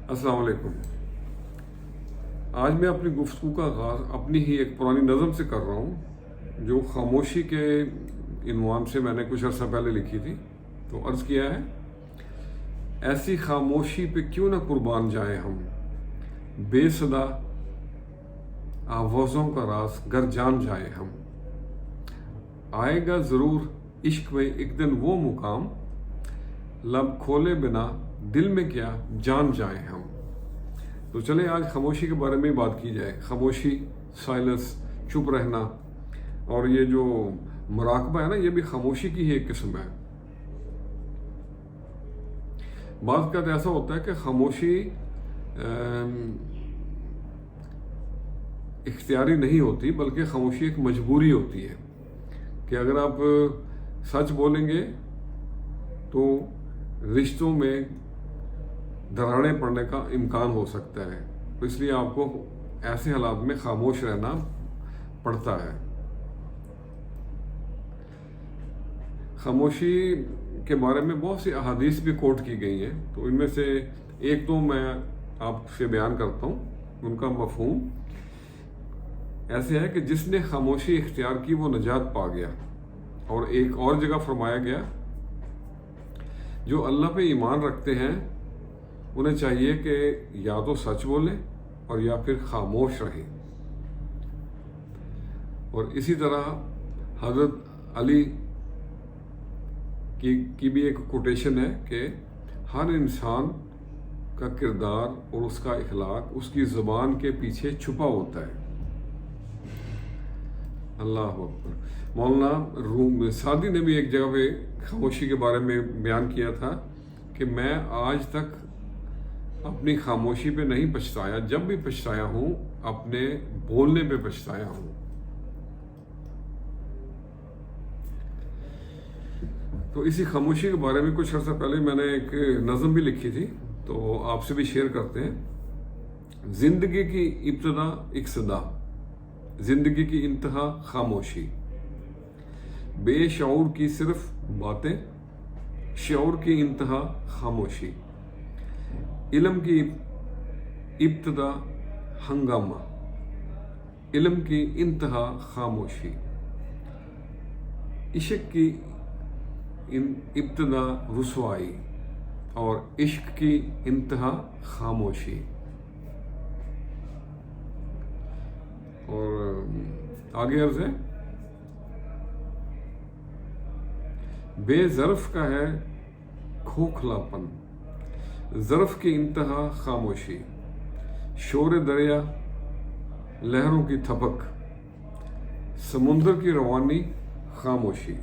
السلام علیکم۔ آج میں اپنی گفتگو کا آغاز اپنی ہی ایک پرانی نظم سے کر رہا ہوں جو خاموشی کے عنوان سے میں نے کچھ عرصہ پہلے لکھی تھی۔ تو عرض کیا ہے، ایسی خاموشی پہ کیوں نہ قربان جائیں ہم، بے صدا آوازوں کا راز گر جان جائیں ہم، آئے گا ضرور عشق میں ایک دن وہ مقام، لب کھولے بنا دل میں کیا جان جائیں ہم۔ تو چلیں آج خاموشی کے بارے میں بات کی جائے۔ خاموشی، سائلنس، چپ رہنا، اور یہ جو مراقبہ ہے نا، یہ بھی خاموشی کی ہی ایک قسم ہے۔ بعض اوقات ایسا ہوتا ہے کہ خاموشی اختیاری نہیں ہوتی، بلکہ خاموشی ایک مجبوری ہوتی ہے کہ اگر آپ سچ بولیں گے تو رشتوں میں دراڑیں پڑنے کا امکان ہو سکتا ہے، تو اس لیے آپ کو ایسے حالات میں خاموش رہنا پڑتا ہے۔ خاموشی کے بارے میں بہت سی احادیث بھی کوٹ کی گئی ہیں، تو ان میں سے ایک تو میں آپ سے بیان کرتا ہوں۔ ان کا مفہوم ایسے ہے کہ جس نے خاموشی اختیار کی وہ نجات پا گیا، اور ایک اور جگہ فرمایا گیا جو اللہ پہ ایمان رکھتے ہیں انہیں چاہیے کہ یا تو سچ بولیں اور یا پھر خاموش رہیں۔ اور اسی طرح حضرت علی کی بھی ایک کوٹیشن ہے کہ ہر انسان کا کردار اور اس کا اخلاق اس کی زبان کے پیچھے چھپا ہوتا ہے۔ اللہ اکبر۔ مولانا سعدی نے بھی ایک جگہ پہ خاموشی کے بارے میں بیان کیا تھا کہ میں آج تک اپنی خاموشی پہ نہیں پچھتایا، جب بھی پچھتایا ہوں اپنے بولنے پہ پچھتایا ہوں۔ تو اسی خاموشی کے بارے میں کچھ عرصہ پہلے میں نے ایک نظم بھی لکھی تھی، تو آپ سے بھی شیئر کرتے ہیں۔ زندگی کی ابتدا ایک صدا، زندگی کی انتہا خاموشی، بے شعور کی صرف باتیں، شعور کی انتہا خاموشی، علم کی ابتدا ہنگامہ، علم کی انتہا خاموشی، عشق کی ابتدا رسوائی، اور عشق کی انتہا خاموشی۔ اور آگے عرض ہے، بے ظرف کا ہے کھوکھلا پن، ظرف کی انتہا خاموشی، شور دریا لہروں کی تھپک، سمندر کی روانی خاموشی،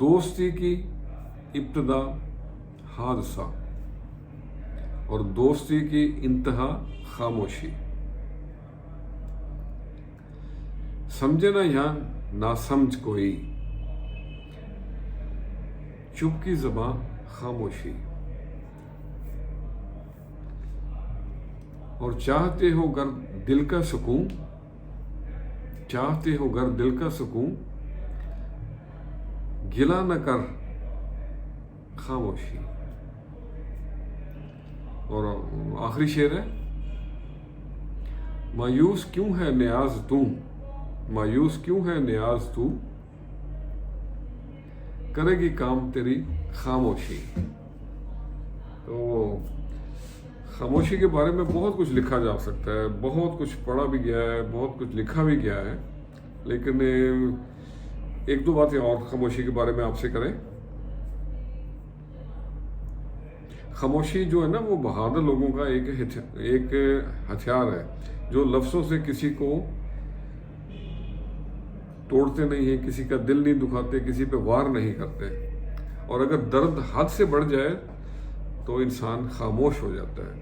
دوستی کی ابتدا حادثہ اور دوستی کی انتہا خاموشی، سمجھے نہ یہاں نہ سمجھ کوئی، چپ کی زباں خاموشی، اور چاہتے ہو گر دل کا سکون، چاہتے ہو گر دل کا سکون، گلا نہ کر خاموشی۔ اور آخری شعر ہے، مایوس کیوں ہے نیاز تو، مایوس کیوں ہے نیاز تو، کرے گی کام تیری خاموشی۔ تو خاموشی کے بارے میں بہت کچھ لکھا جا سکتا ہے، بہت کچھ پڑھا بھی گیا ہے، بہت کچھ لکھا بھی گیا ہے، لیکن ایک دو باتیں اور خاموشی کے بارے میں آپ سے کریں۔ خاموشی جو ہے نا، وہ بہادر لوگوں کا ایک ہتھیار ہے جو لفظوں سے کسی کو توڑتے نہیں ہیں، کسی کا دل نہیں دکھاتے، کسی پہ وار نہیں کرتے، اور اگر درد حد سے بڑھ جائے تو انسان خاموش ہو جاتا ہے۔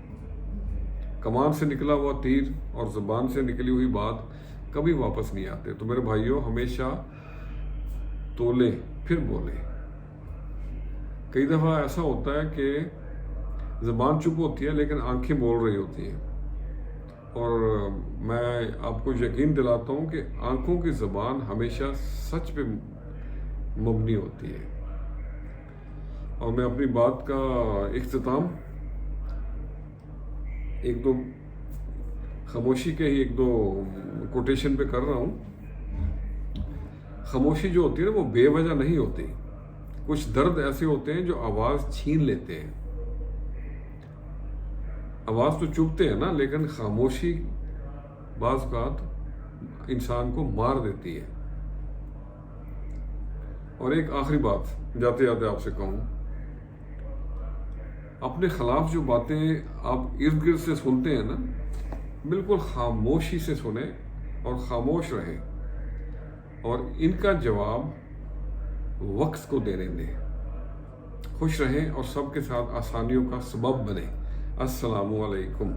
کمان سے نکلا ہوا تیر اور زبان سے نکلی ہوئی بات کبھی واپس نہیں آتے۔ تو میرے بھائیوں، ہمیشہ تولیں پھر بولیں۔ کئی دفعہ ایسا ہوتا ہے کہ زبان چپ ہوتی ہے لیکن آنکھیں بول رہی ہوتی ہیں، اور میں آپ کو یقین دلاتا ہوں کہ آنکھوں کی زبان ہمیشہ سچ پہ مبنی ہوتی ہے۔ اور میں اپنی بات کا اختتام ایک دو خاموشی کے ہی ایک دو کوٹیشن پہ کر رہا ہوں. خاموشی جو ہوتی ہے نا وہ بے وجہ نہیں ہوتی. کچھ درد ایسے ہوتے ہیں جو آواز چھین لیتے ہیں. آواز تو چبھتے ہیں نا، لیکن خاموشی بعض اوقات انسان کو مار دیتی ہے. اور ایک آخری بات جاتے جاتے آپ سے کہوں، اپنے خلاف جو باتیں آپ ارد گرد سے سنتے ہیں نا، بالکل خاموشی سے سنیں اور خاموش رہیں، اور ان کا جواب وقت کو دینے دیں. خوش رہیں اور سب کے ساتھ آسانیوں کا سبب بنیں. السلام علیکم.